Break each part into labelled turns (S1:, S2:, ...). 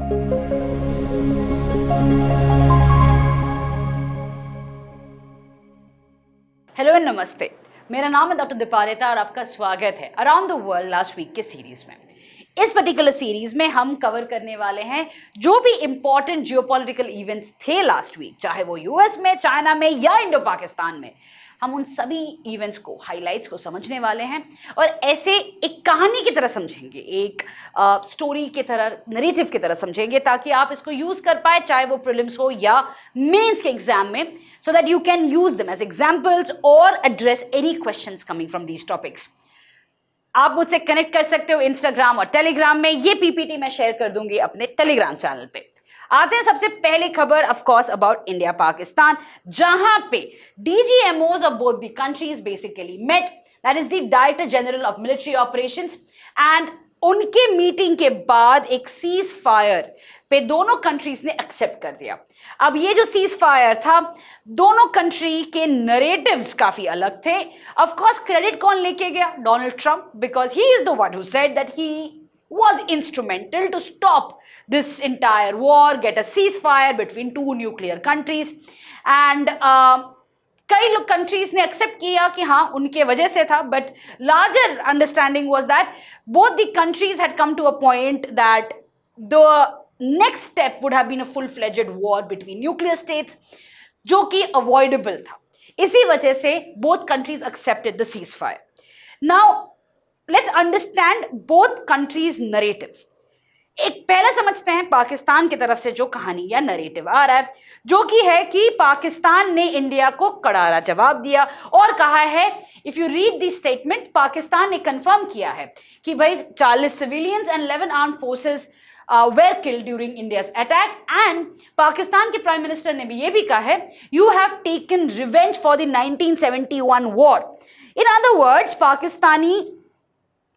S1: Hello and नमस्ते, मेरा नाम है डॉक्टर दीपारिता और आपका स्वागत है around the world last week के सीरीज में। इस पर्टिकुलर सीरीज में हम कवर करने वाले हैं जो भी इंपॉर्टेंट जियोपॉलिटिकल इवेंट्स थे लास्ट वीक, चाहे वो यूएस में, चाइना में या इंडो पाकिस्तान में। हम उन सभी इवेंट्स को, हाइलाइट्स को समझने वाले हैं और ऐसे एक कहानी की तरह समझेंगे, एक स्टोरी की तरह, नरेटिव की तरह समझेंगे, ताकि आप इसको यूज कर पाए, चाहे वो प्रीलिम्स हो या मेंस के एग्जाम में, so that you can use them as examples or address any questions coming from these topics. आप मुझसे कनेक्ट कर सकते हो इंस्टाग्राम और टेलीग्राम में। ये पीपीटी मैं शेयर कर दूंगी अपने टेलीग्राम चैनल पे। आते हैं सबसे पहले खबर, of course about India Pakistan, जहां पे DGMOs of both the countries basically met, that is the Director General of Military Operations, and उनके मीटिंग के बाद एक सीज फायर पे दोनों कंट्रीज ने एक्सेप्ट कर दिया। अब ये जो सीज फायर था, दोनों कंट्री के नरेटिव्स काफी अलग थे। ऑफ कोर्स क्रेडिट कौन लेके गया? Donald Trump, because he is the one who said that he was instrumental to stop this entire war, get a ceasefire between two nuclear countries, and कई लोग countries ने accept किया कि हाँ उनके वजह से था, but larger understanding was that both the countries had come to a point that the next step would have been a full fledged war between nuclear states, जो कि अवॉइडेबल था। इसी वजह से both countries accepted the cease fire. Now let's understand both countries narrative. एक पहले समझते हैं पाकिस्तान की तरफ से जो कहानी या नरेटिव आ रहा है, जो कि है कि पाकिस्तान ने इंडिया को करारा जवाब दिया और कहा है, if you read the statement, Pakistan ने कंफर्म किया है कि भाई 40 civilians and 11 armed forces were killed during India's attack, and Pakistan के प्राइम मिनिस्टर ने भी ये भी कहा है, you have taken revenge for the 1971 war. In other words, Pakistani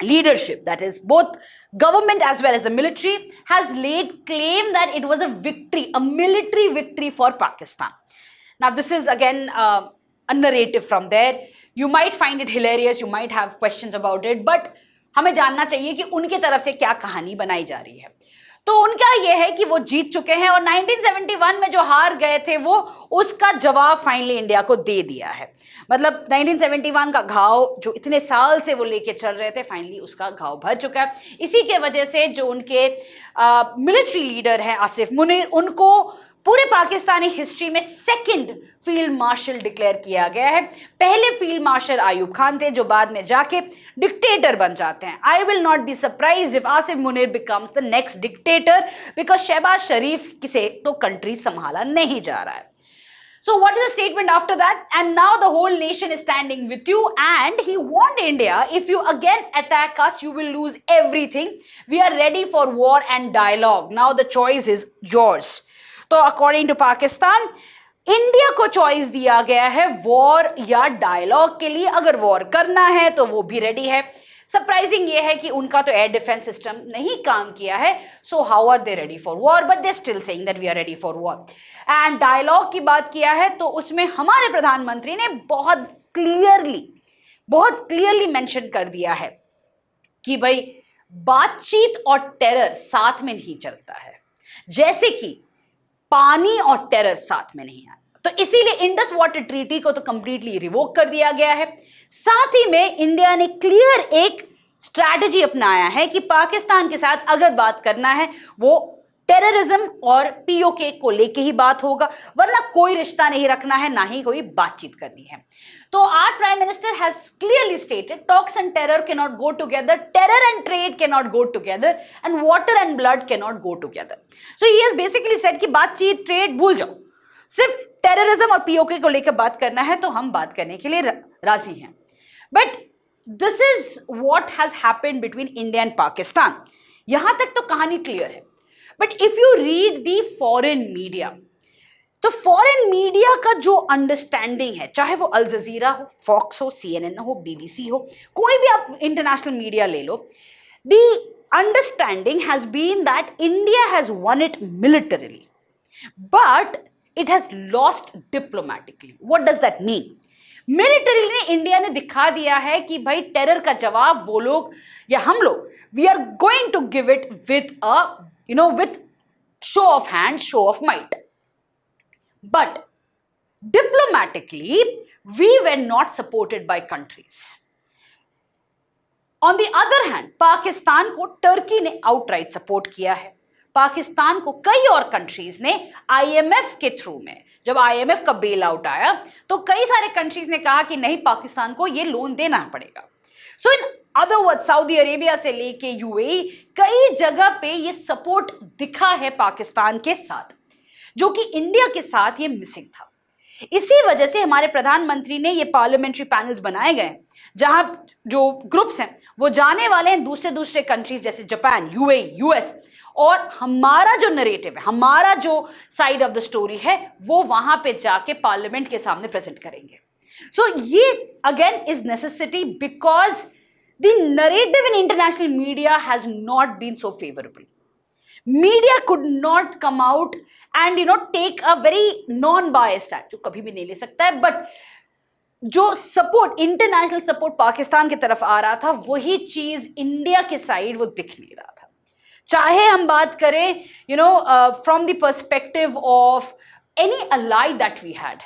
S1: leadership, that is both government as well as the military, has laid claim that it was a victory, a military victory for Pakistan. Now this is again a narrative from there. You might find it hilarious, you might have questions about it, but हमें जानना चाहिए कि उनके तरफ से क्या कहानी बनाई जा रही है। तो उनका यह है कि वो जीत चुके हैं और 1971 में जो हार गए थे वो उसका जवाब फाइनली इंडिया को दे दिया है। मतलब 1971 का घाव जो इतने साल से वो लेके चल रहे थे, फाइनली उसका घाव भर चुका है। इसी के वजह से जो उनके मिलिट्री लीडर हैं आसिफ मुनीर, उनको पूरे पाकिस्तानी हिस्ट्री में सेकंड फील्ड मार्शल डिक्लेयर किया गया है। पहले फील्ड मार्शल आयूब खान थे, जो बाद में जाके डिक्टेटर बन जाते हैं। I will not be surprised if Asif Munir becomes the next dictator, because Shehbaz Sharif से तो कंट्री संभाला नहीं जा रहा है। So what is the statement after that? And now the whole nation is standing with you, and he warned India, if you again attack us, you will lose everything. We are ready for war and dialogue. Now the choice is yours. तो according to Pakistan, India को choice दिया गया है war या dialogue के लिए। अगर war करना है तो वो भी रेडी है। सरप्राइजिंग ये है कि उनका तो एयर डिफेंस सिस्टम नहीं काम किया है, so how are they ready for war, but they still saying that we are ready for war. And dialogue की बात किया है तो उसमें हमारे प्रधानमंत्री ने बहुत क्लियरली मेंशन कर दिया है कि भाई बातचीत और टेरर साथ में नहीं चलता है, जैसे कि पानी और टेरर साथ में नहीं आया। तो इसीलिए इंडस वाटर ट्रीटी को तो कंप्लीटली रिवोक कर दिया गया है। साथ ही में इंडिया ने क्लियर एक स्ट्रैटेजी अपनाया है कि पाकिस्तान के साथ अगर बात करना है वो टेररिज्म और पीओके को लेके ही बात होगा, वरना कोई रिश्ता नहीं रखना है, ना ही कोई बातचीत करनी है। तो our prime minister has clearly stated talks and terror can not go together, terror and trade can not go together, and water and blood can not go together. So he has basically said कि बातचीत, trade भूल जाओ, सिर्फ terrorism और PoK को लेकर बात करना है तो हम बात करने के लिए राजी हैं। But this is what has happened between India and Pakistan. यहां तक तो कहानी क्लियर है, but if you read the foreign media, तो फॉरेन मीडिया का जो अंडरस्टैंडिंग है, चाहे वो अल जजीरा हो, फॉक्स हो, CNN हो, BBC हो, कोई भी आप इंटरनेशनल मीडिया ले लो, the understanding has been that India has won it militarily, but it has lost diplomatically. What does that mean? Militarily India ने दिखा दिया है कि भाई टेरर का जवाब वो लोग या हम लोग, we are going to give it with show of hands, show of might. But diplomatically, we were not supported by countries. On the other hand, Pakistan को टर्की ने आउटराइट सपोर्ट किया है. पाकिस्तान को कई और कंट्रीज ने आईएमएफ के थ्रू में, जब आईएमएफ का बेल आउट आया तो कई सारे कंट्रीज ने कहा कि नहीं, पाकिस्तान को ये लोन देना पड़ेगा. So in other word, Saudi Arabia से लेके यूएई, कई जगह पे ये सपोर्ट दिखा है पाकिस्तान के साथ, जो कि इंडिया के साथ ये मिसिंग था. इसी वजह से हमारे प्रधानमंत्री ने ये पार्लियामेंट्री पैनल्स बनाए गए जहां जो ग्रुप्स हैं वो जाने वाले हैं दूसरे कंट्रीज जैसे जापान, यूएई, यूएस, और हमारा जो नरेटिव है, हमारा जो साइड ऑफ द स्टोरी है, वो वहां पे जाके पार्लियामेंट के सामने प्रेजेंट करेंगे. सो ये again is necessity because the narrative in international media has not been so favourable. Media could not come out and take a very non biased act, जो कभी भी नहीं ले सकता है, बट जो सपोर्ट, इंटरनेशनल सपोर्ट पाकिस्तान की तरफ आ रहा था, वही चीज इंडिया के साइड वो दिख नहीं रहा था. चाहे हम बात करें from the perspective of any ally that we had,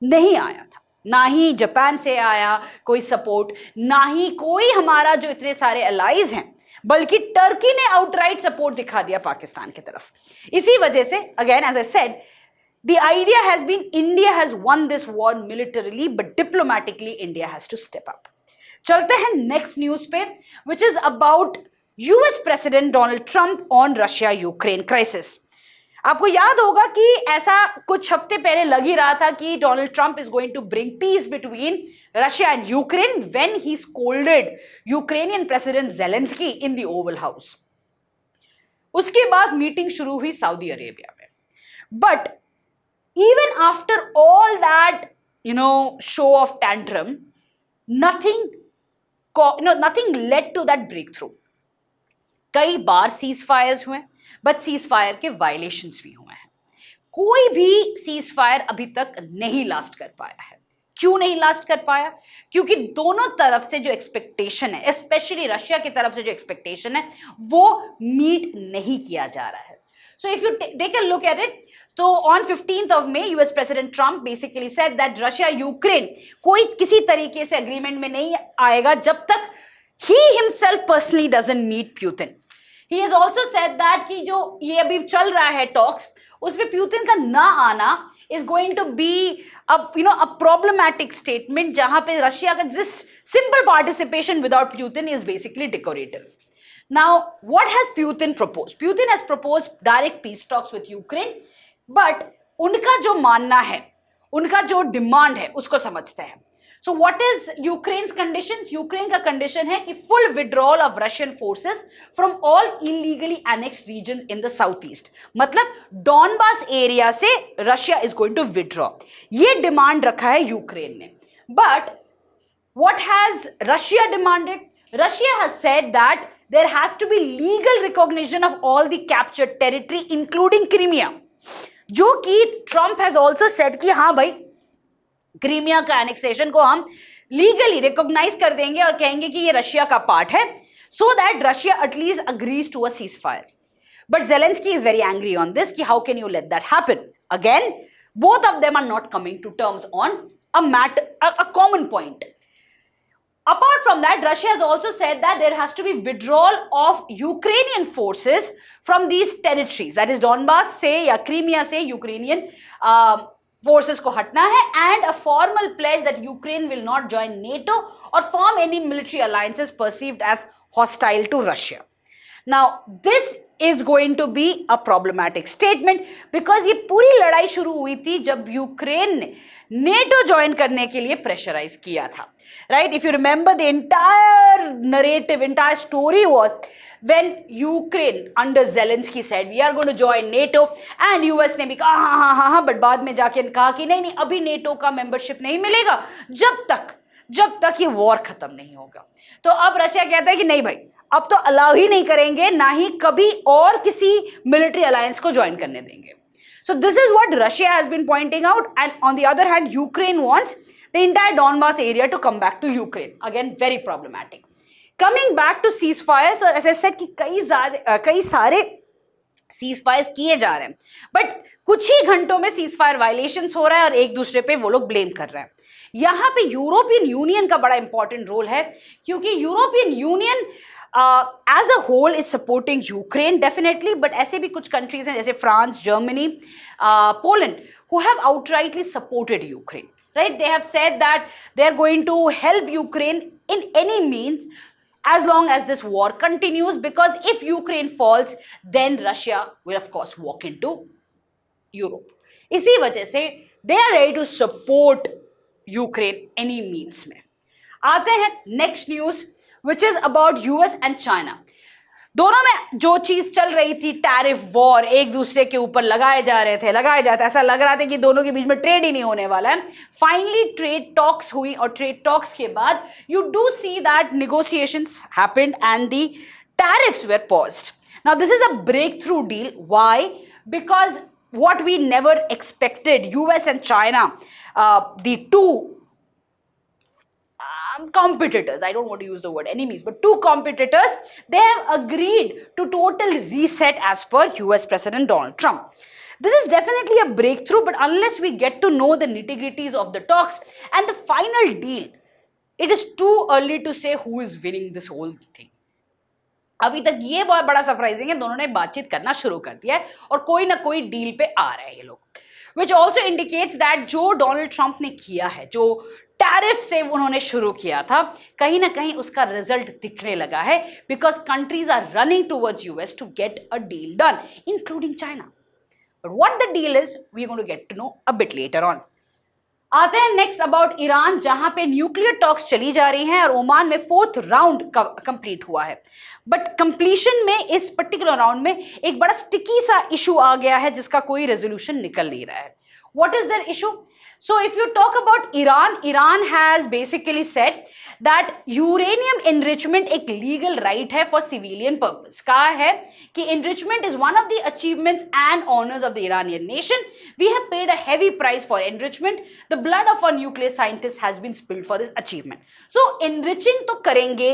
S1: नहीं आया था. ना ही जापान से आया कोई सपोर्ट, ना ही कोई हमारा जो इतने सारे अलाइज हैं, बल्कि टर्की ने आउटराइट सपोर्ट दिखा दिया पाकिस्तान की तरफ. इसी वजह से again as I said, the idea has been India has won this war militarily, but diplomatically India has to step up. चलते हैं next news पे, which is about US President Donald Trump on Russia-Ukraine crisis. आपको याद होगा कि ऐसा कुछ हफ्ते पहले लग ही रहा था कि Donald Trump is going to bring peace between Russia and Ukraine when he scolded Ukrainian president Zelensky in the oval house. उसके बाद मीटिंग शुरू हुई सऊदी अरेबिया में. But even after all that show of tantrum, nothing led to that breakthrough. कई बार seize Fyers हुए, but cease fire के violations भी हुए हैं. कोई भी सीज फायर अभी तक नहीं लास्ट कर पाया है. क्यों नहीं लास्ट कर पाया? क्योंकि दोनों तरफ से जो एक्सपेक्टेशन है, स्पेशली रशिया की तरफ से जो एक्सपेक्टेशन है, वो मीट नहीं किया जा रहा है. So if you take a look at it, so on 15th of May, US President Trump basically said that Russia, Ukraine कोई किसी तरीके से agreement में नहीं आएगा जब तक he himself personally doesn't meet Putin. He has also said that कि जो ये अभी चल रहा है talks, उसमें Putin का ना आना is going to be a problematic statement जहां पे रशिया का जिस simple participation without Putin is basically decorative. Now, what has Putin proposed? Putin has proposed direct peace talks with Ukraine, but उनका जो मानना है, उनका जो डिमांड है, उसको समझते हैं. So, what is Ukraine's conditions? Ukraine का condition है कि full withdrawal of Russian forces from all illegally annexed regions in the southeast. मतलब डॉनबास एरिया से Russia is going to withdraw. ये डिमांड रखा है यूक्रेन ने. But what has Russia demanded? Russia has said that there has to be legal recognition of all the captured territory including Crimea, जो कि Trump has also said कि हाँ भाई, Crimea का एनेक्सेशन को हम लीगली रिकॉग्नाइज कर देंगे और कहेंगे कि ये रशिया का पार्ट है, so that Russia at least agrees to a ceasefire. But Zelensky is very angry on this कि how can you let that happen? Again, both of them are not coming to terms on a common point. Apart from that, Russia has also said that there has to be withdrawal of Ukrainian forces from these territories. That is Donbass से या Crimea से Ukrainian forces को हटना है, and a formal pledge that Ukraine will not join NATO or form any military alliances perceived as hostile to Russia. Now, this is going to be a problematic statement because ये पूरी लड़ाई शुरू हुई थी जब यूक्रेन ने NATO join करने के लिए प्रेशराइज किया था. Right? If you remember, the entire narrative, entire story was when Ukraine under Zelensky said we are going to join NATO, and US ने भी कहा हाँ, but बाद में जाके कहा कि नहीं अभी NATO का मेंबरशिप नहीं मिलेगा जब तक ये वॉर खत्म नहीं होगा. तो अब रशिया कहता है कि नहीं भाई, अब तो अलाउ ही नहीं करेंगे, ना ही कभी और किसी मिलिट्री अलायंस को ज्वाइन करने देंगे. So this is what Russia has been pointing out, and on the other hand, Ukraine wants the entire Donbass area to come back to Ukraine. Again, very problematic. Coming back to ceasefire, so as I said कि कई सारे cease fire किए जा रहे हैं, but कुछ ही घंटों में सीज फायर वायलेशंस हो रहा है और एक दूसरे पे वो लोग ब्लेम कर रहे हैं। यहाँ पे यूरोपियन यूनियन का बड़ा इंपॉर्टेंट रोल है, क्योंकि European Union as a whole is supporting Ukraine definitely, but ऐसे भी कुछ कंट्रीज हैं जैसे France, Germany, Poland, who have outrightly supported Ukraine, right? They have said that they are going to help Ukraine in any means as long as this war continues, because if Ukraine falls, then Russia will of course walk into Europe. इसी वजह से they are ready to support Ukraine any means में। आते हैं next news which is about US and China। दोनों में जो चीज चल रही थी, टैरिफ वॉर, एक दूसरे के ऊपर लगाए जाते, ऐसा लग रहा था कि दोनों के बीच में ट्रेड ही नहीं होने वाला है। फाइनली ट्रेड टॉक्स हुई और ट्रेड टॉक्स के बाद you do see that negotiations happened and the tariffs were paused. Now this is a breakthrough deal. Why? Because what we never expected, US and China, the two competitors, I don't want to use the word enemies, but two competitors, they have agreed to total reset as per US President Donald Trump. This is definitely a breakthrough, but unless we get to know the nitty-gritties of the talks and the final deal, it is too early to say who is winning this whole thing. अभी तक ये बहुत बड़ा surprising है, दोनों ने बातचीत करना शुरू कर दिया है और कोई ना कोई डील पे आ रहे हैं ये लोग, विच ऑल्सो इंडिकेट्स दैट जो डोनाल्ड ट्रंप ने किया है, जो टैरिफ से उन्होंने शुरू किया था, कहीं ना कहीं उसका रिजल्ट दिखने लगा है, because countries are running towards US to get a deal done, including China. But what the deal is, we are going to get to know a bit later on. आते हैं नेक्स्ट अबाउट ईरान, जहां पे nuclear talks चली जा रही हैं और Oman में 4th राउंड कंप्लीट हुआ है। बट कंप्लीशन में इस पर्टिकुलर राउंड में एक बड़ा स्टिकी सा इशू आ गया है जिसका कोई रेजोल्यूशन निकल नहीं रहा है। What is that issue? So if you talk about Iran, Iran has basically said that uranium enrichment एक legal right है for civilian purpose। कहा है कि enrichment is one of the achievements and honors of the Iranian nation. We have paid a heavy price for enrichment. The blood of our nuclear scientists has been spilled for this achievement. So enriching तो करेंगे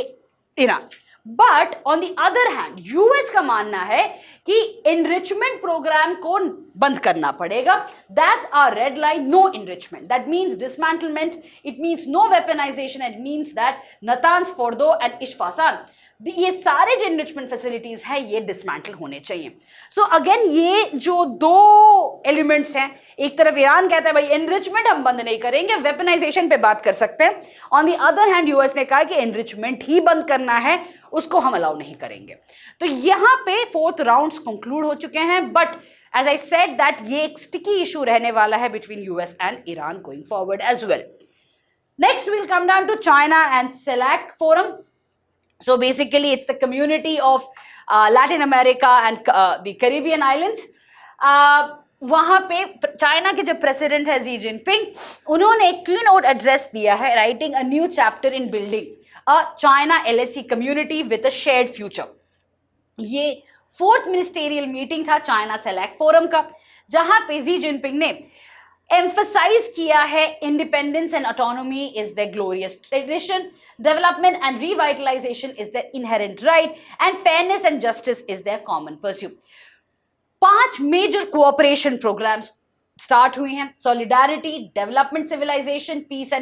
S1: Iran, but on the other hand US का मानना है कि enrichment programme को बंद करना पड़ेगा। That's our red line, no enrichment. That means dismantlement, it means no weaponization, it means that Natanz, Fordow and Isfahan, ये सारे जो एनरिचमेंट फैसिलिटीज हैं ये डिसमेंटल होने चाहिए। सो अगेन ये जो दो एलिमेंट्स हैं, एक तरफ ईरान कहता है भाई एनरिचमेंट हम बंद नहीं करेंगे, वेपनाइजेशन पे बात कर सकते हैं, on the other hand US ने कहा कि एनरिचमेंट ही बंद करना है, उसको हम अलाउ नहीं करेंगे। तो यहाँ पे 4th राउंड्स कंक्लूड हो चुके हैं, but as I said that ये एक स्टिकी इशू रहने वाला है between US and Iran going forward as well. Next will come down to China and CELAC forum. So basically it's the community of Latin America and the Caribbean islands. वहाँ पे China के जो president है ज़ी Jinping, उन्होंने एक की note address दिया है, writing a new chapter in building a China LAC community with a shared future. ये 4th मिनिस्टेरियल मीटिंग था चाइना CELAC फोरम का, जहाँ पे ज़ी जिनपिंग ने एम्फसाइज किया है independence and autonomy is the glorious tradition, development and revitalization is their inherent right, and fairness and justice is their common pursuit. 5 major cooperation programs start हुई हैं, solidarity, development, civilization, peace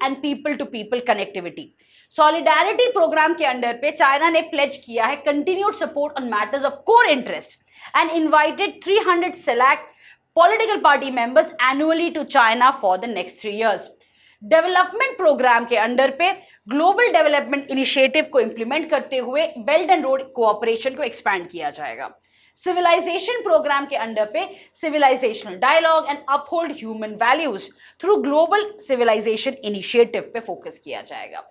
S1: and people to people connectivity. Solidarity program के under पे China ने pledge किया है continued support on matters of core interest and invited 300 CELAC political party members annually to China for the next 3 years. Development program के under पे global development initiative को implement करते हुए बेल्ट एंड रोड कोऑपरेशन को expand किया जाएगा। Civilization program के under पे civilizational dialogue and uphold human values through global civilization initiative पे फोकस किया जाएगा।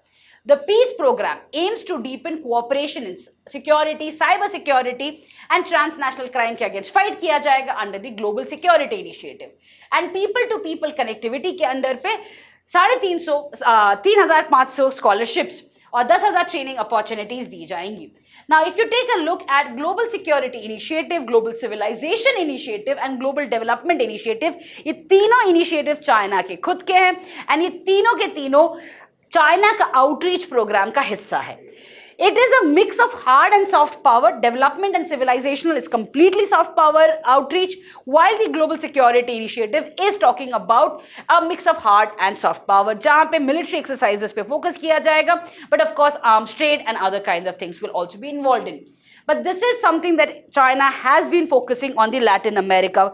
S1: The peace program aims to deepen cooperation in security, cyber security and transnational crime के against fight किया जाएगा under the global security initiative, and people to people connectivity के under पे 3,500 scholarships और 10,000 training opportunities दी जाएंगी। Now, if you take a look at Global Security Initiative, Global Civilization Initiative and Global Development Initiative, ये तीनों initiative China के खुद के हैं, and ये तीनों के तीनों चाइना का आउटरीच प्रोग्राम का हिस्सा है। It is a mix of hard and soft power. Development and civilizational is completely soft power outreach, while the global security initiative is talking about a mix of hard and soft power, जहाँ पे military exercises पे focus किया जाएगा, but of course arms trade and other kinds of things will also be involved in. But this is something that China has been focusing on the Latin America,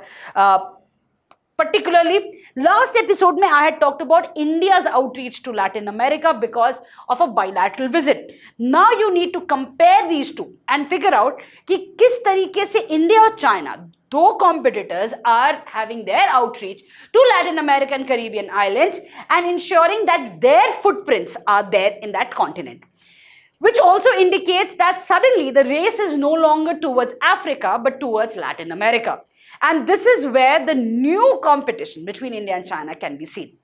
S1: particularly. Last episode mein I had talked about India's outreach to Latin America because of a bilateral visit. Now you need to compare these two and figure out कि किस तरीके से India और China, दो competitors, are having their outreach to Latin America and Caribbean islands and ensuring that their footprints are there in that continent. Which also indicates that suddenly the race is no longer towards Africa but towards Latin America. And this is where the new competition between India and China can be seen.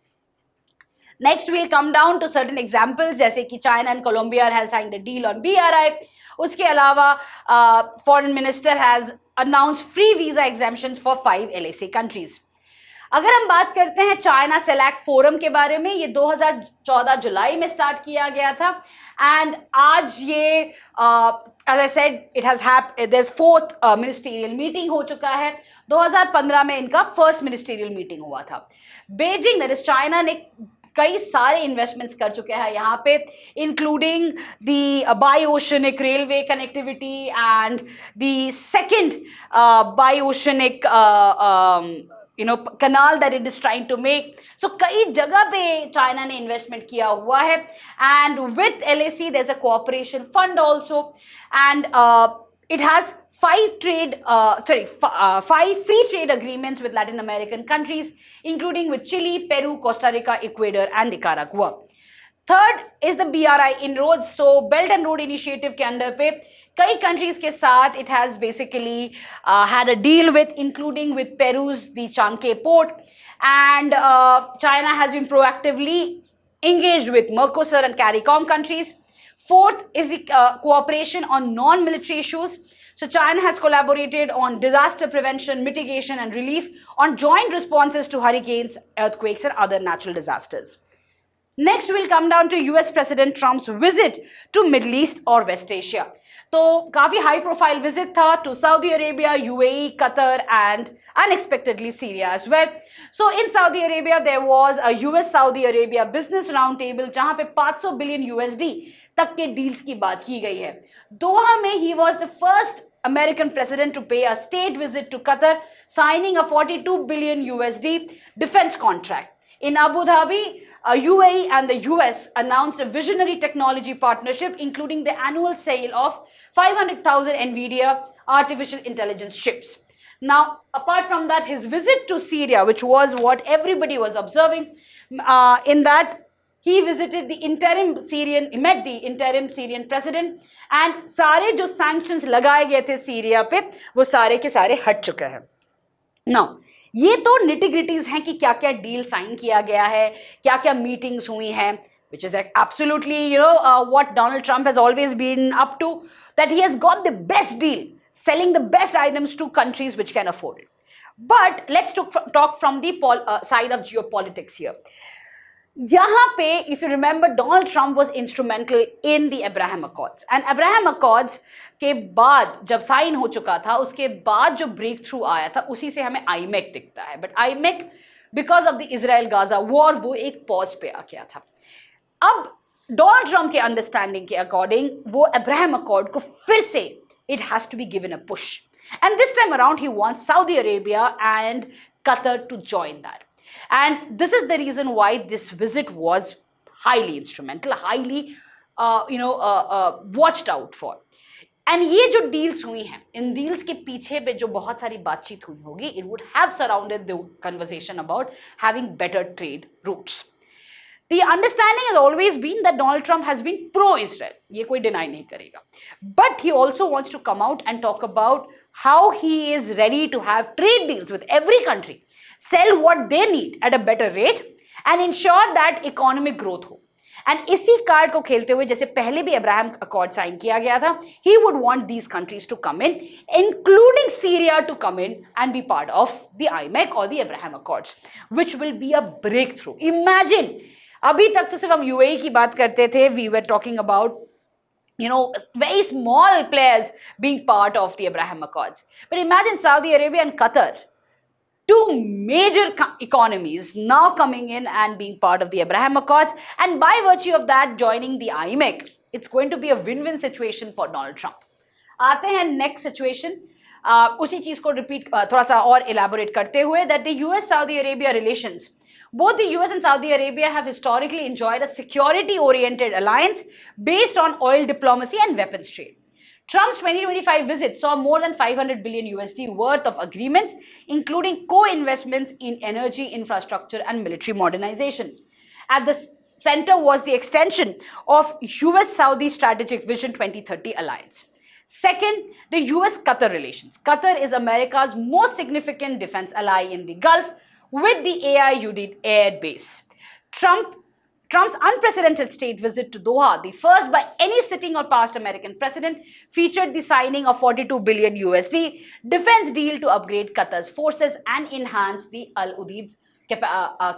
S1: Next, we'll come down to certain examples, जैसे कि China and Colombia has signed a deal on BRI. उसके अलावा foreign minister has announced free visa exemptions for 5 LAC countries. अगर हम बात करते हैं China select forum के बारे में, ये 2014 जुलाई में स्टार्ट किया गया था एंड आज ये as I said it has happened, there's fourth ministerial meeting हो चुका है. 2015 में इनका फर्स्ट मिनिस्टीरियल मीटिंग हुआ था. बीजिंग दैट इज चाइना ने कई सारे इन्वेस्टमेंट्स कर चुके हैं यहाँ पे, including the by oceanic railway connectivity and the second by oceanic canal that it is trying to make. So कई जगह पे चाइना ने इन्वेस्टमेंट किया हुआ है and with LAC there's a cooperation fund also and it has 5 free trade agreements with Latin American countries, including with Chile, Peru, Costa Rica, Ecuador and Nicaragua. Third is the BRI inroads. So Belt and Road Initiative के अंदर पे कई countries के साथ it has basically had a deal with, including with Peru's the Chanque port, and China has been proactively engaged with Mercosur and CARICOM countries. Fourth is the cooperation on non-military issues. So China has collaborated on disaster prevention, mitigation and relief, on joint responses to hurricanes, earthquakes and other natural disasters. Next we'll come down to US President Trump's visit to Middle East or West Asia. तो काफी high profile visit था to Saudi Arabia, UAE, Qatar and unexpectedly Syria as well. So in Saudi Arabia there was a US Saudi Arabia business round table जहां पे 500 billion USD तक के deals की बात की गई है. दोहा में he was the first American president to pay a state visit to Qatar, signing a 42 billion USD defense contract. In Abu Dhabi, UAE and the US announced a visionary technology partnership, including the annual sale of 500,000 NVIDIA artificial intelligence chips. Now, apart from that, his visit to Syria, which was what everybody was observing, in that he visited the he met the interim Syrian president, and सारे जो sanctions लगाए गए थे Syria पे, वो सारे के सारे हट चुके हैं. Now, ये तो निटिग्रिटीज हैं कि क्या क्या डील साइन किया गया है, क्या क्या मीटिंग्स हुई हैं, which is absolutely what Donald Trump has always been up to, that he has got the best deal, selling the best items to countries which can afford it. But let's talk from the side of geopolitics here. यहाँ पे if you remember, Donald Trump was instrumental in the Abraham Accords, and Abraham Accords के बाद जब sign हो चुका था, उसके बाद जो ब्रेक थ्रू आया था उसी से हमें आईमेक दिखता है. But IMEC because of the Israel Gaza war वो एक पॉज पे आ गया था. अब डोनाल्ड ट्रम्प के अंडरस्टैंडिंग के अकॉर्डिंग वो अब्राहम अकॉर्ड को फिर से it has to be given a push, and this time around he wants Saudi Arabia and Qatar to join that. And this is the reason why this visit was highly instrumental, highly watched out for. And ये जो deals हुई हैं, इन deals के पीछे पे जो बहुत सारी बातचीत हुई होगी, it would have surrounded the conversation about having better trade routes. The understanding has always been that Donald Trump has been pro-Israel. ये कोई deny नहीं करेगा. But he also wants to come out and talk about how he is ready to have trade deals with every country, sell what they need at a better rate and ensure that economic growth हो. And इसी card को खेलते हुए, जैसे पहले भी Abraham accord sign किया गया था, he would want these countries to come in, including Syria to come in and be part of the IMEC or the Abraham Accords, which will be a breakthrough. Imagine, अभी तक तो सिर्फ हम UAE की बात करते थे, we were talking about very small players being part of the Abraham Accords. But imagine Saudi Arabia and Qatar, two major economies now coming in and being part of the Abraham Accords, and by virtue of that joining the IMEC. It's going to be a win-win situation for Donald Trump. आते हैं next situation, उसी चीज को repeat थोड़ा सा और elaborate करते हुए, that the US-Saudi Arabia relations, both the US and Saudi Arabia have historically enjoyed a security-oriented alliance based on oil diplomacy and weapons trade. Trump's 2025 visit saw more than 500 billion USD worth of agreements, including co-investments in energy infrastructure and military modernization. At the center was the extension of US-Saudi Strategic Vision 2030 alliance. Second, the US-Qatar relations. Qatar is America's most significant defense ally in the Gulf with the AIUD air base. Trump's unprecedented state visit to Doha, the first by any sitting or past American president, featured the signing of 42 billion USD defense deal to upgrade Qatar's forces and enhance the Al Udeid's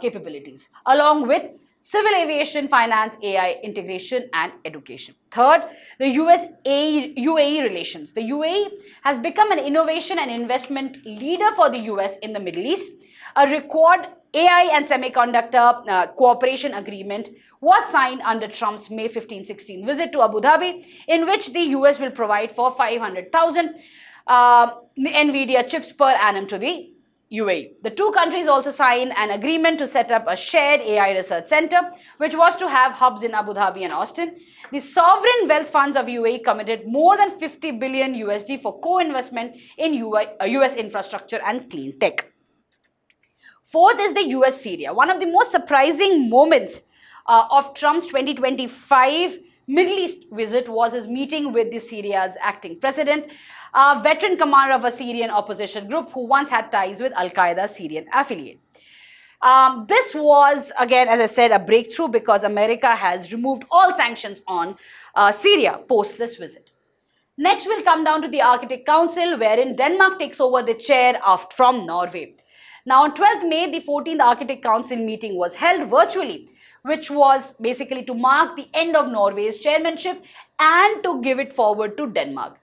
S1: capabilities, along with civil aviation, finance, AI integration, and education. Third, the US-UAE relations. The UAE has become an innovation and investment leader for the US in the Middle East. A record AI and semiconductor cooperation agreement was signed under Trump's May 15-16 visit to Abu Dhabi, in which the US will provide for 500,000 NVIDIA chips per annum to the UAE. The two countries also signed an agreement to set up a shared AI research center, which was to have hubs in Abu Dhabi and Austin. The sovereign wealth funds of UAE committed more than 50 billion USD for co-investment in US infrastructure and clean tech. Fourth is the US-Syria. One of the most surprising moments of Trump's 2025 Middle East visit was his meeting with the Syria's acting president, a veteran commander of a Syrian opposition group who once had ties with Al-Qaeda's Syrian affiliate. This was, again, as I said, a breakthrough because America has removed all sanctions on Syria post this visit. Next, we'll come down to the Arctic Council, wherein Denmark takes over the chair from Norway. Now, on 12th May, the 14th Arctic Council meeting was held virtually, which was basically to mark the end of Norway's chairmanship and to give it forward to Denmark.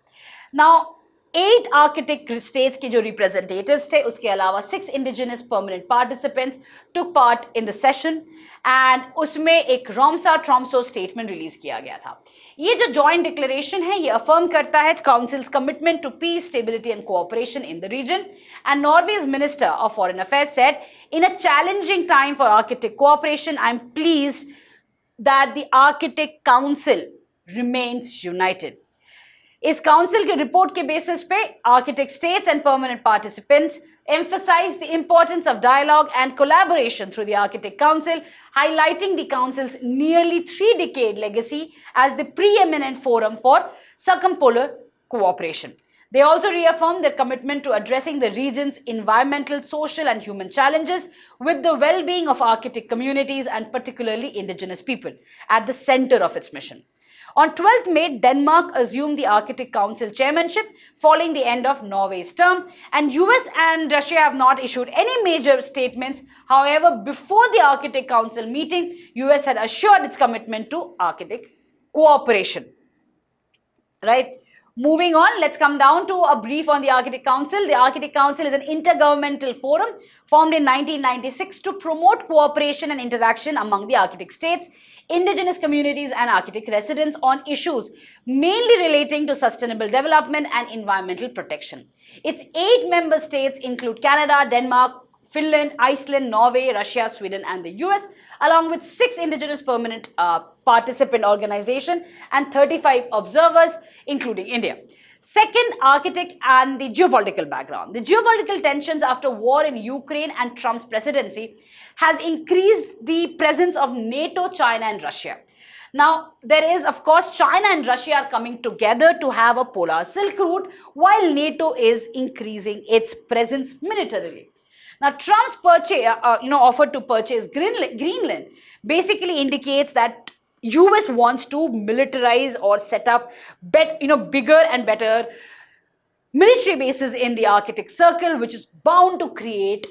S1: Now, 8 Arctic states के जो representatives थे, उसके अलावा 6 indigenous permanent participants took part in the session, and उसमें एक Romsa-Tromsø statement release किया गया था. ये जो joint declaration है, ये affirm करता है Council's commitment to peace, stability and cooperation in the region. And Norway's Minister of Foreign Affairs said, in a challenging time for Arctic cooperation, I'm pleased that the Arctic Council remains united. इस council के report के basis पे Arctic states and permanent participants emphasized the importance of dialogue and collaboration through the Arctic Council, highlighting the Council's nearly 3-decade legacy as the preeminent forum for circumpolar cooperation. They also reaffirmed their commitment to addressing the region's environmental, social, and human challenges with the well-being of Arctic communities and particularly indigenous people at the center of its mission. On 12th May, Denmark assumed the Arctic Council chairmanship following the end of Norway's term, and US and Russia have not issued any major statements. However, before the Arctic Council meeting, US had assured its commitment to Arctic cooperation. Right? Moving on, let's come down to a brief on the Arctic Council. The Arctic Council is an intergovernmental forum formed in 1996 to promote cooperation and interaction among the Arctic states, indigenous communities and Arctic residents on issues mainly relating to sustainable development and environmental protection. Its 8 member states include Canada, Denmark, Finland, Iceland, Norway, Russia, Sweden and the US, along with 6 indigenous permanent participant organizations and 35 observers, including India. Second, Arctic and the geopolitical background. The geopolitical tensions after war in Ukraine and Trump's presidency has increased the presence of NATO, China and Russia. Now, there is, of course, China and Russia are coming together to have a polar Silk Route, while NATO is increasing its presence militarily. Now, Trump's offer to purchase Greenland basically indicates that US wants to militarize or set up bigger and better military bases in the Arctic Circle, which is bound to create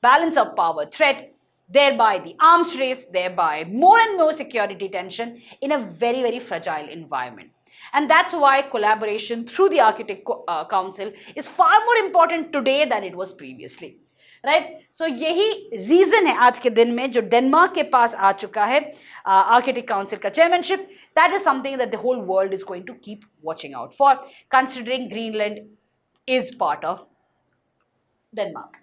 S1: balance of power threat, thereby the arms race, thereby more and more security tension in a very, very fragile environment. And that's why collaboration through the Arctic Council is far more important today than it was previously. Right so यही reason है आज के दिन में जो Denmark के पास आ चुका है आर्कटिक काउंसिल का chairmanship. That is something that the whole world is going to keep watching out for, considering Greenland is part of Denmark.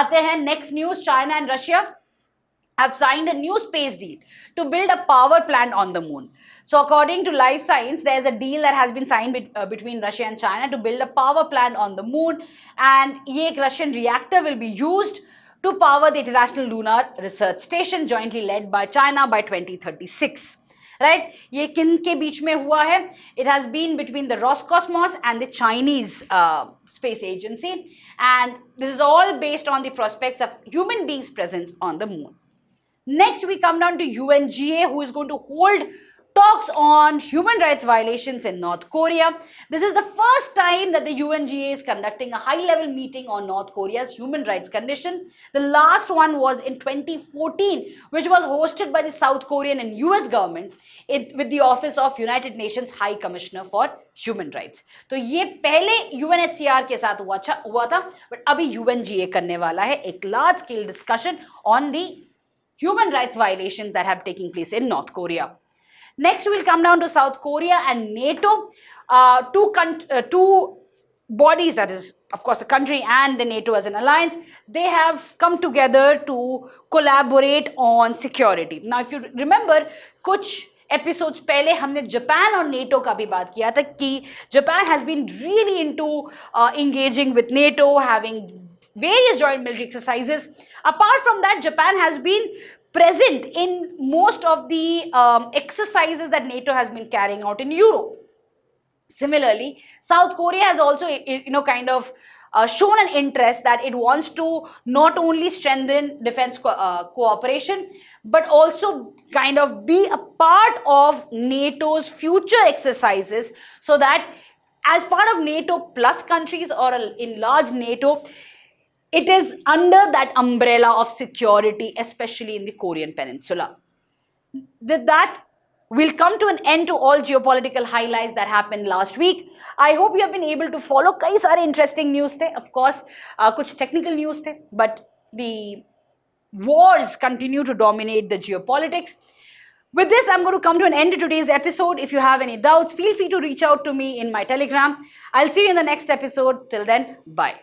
S1: आते हैं next news. China and Russia have signed a new space deal to build a power plant on the moon. So according to Life Science, there is a deal that has been signed between Russia and China to build a power plant on the moon, and ये एक Russian reactor will be used to power the International Lunar Research Station jointly led by China by 2036. Right? ये किन के बीच में हुआ है? It has been between the Roscosmos and the Chinese space agency, and this is all based on the prospects of human beings' presence on the moon. Next, we come down to UNGA, who is going to hold talks on human rights violations in North Korea. This is the first time that the UNGA is conducting a high-level meeting on North Korea's human rights condition. The last one was in 2014, which was hosted by the South Korean and US government with the Office of United Nations High Commissioner for Human Rights. तो ये पहले UNHCR के साथ हुआ था, but अभी UNGA करने वाला है एक large-scale discussion on the human rights violations that have taken place in North Korea. Next, we'll come down to South Korea and NATO, two bodies, that is, of course, a country and the NATO as an alliance. They have come together to collaborate on security. Now, if you remember, कुछ episodes पहले हमने Japan और NATO का भी बात किया था कि Japan has been really into engaging with NATO, having various joint military exercises. Apart from that, Japan has been present in most of the exercises that NATO has been carrying out in Europe. Similarly, South Korea has also, kind of shown an interest that it wants to not only strengthen defense cooperation, but also kind of be a part of NATO's future exercises, so that as part of NATO plus countries or in large NATO, it is under that umbrella of security, especially in the Korean Peninsula. With that, we'll come to an end to all geopolitical highlights that happened last week. I hope you have been able to follow. कई सारे interesting news थे. Of course, कुछ technical news थे, but the wars continue to dominate the geopolitics. With this, I'm going to come to an end to today's episode. If you have any doubts, feel free to reach out to me in my Telegram. I'll see you in the next episode. Till then, bye.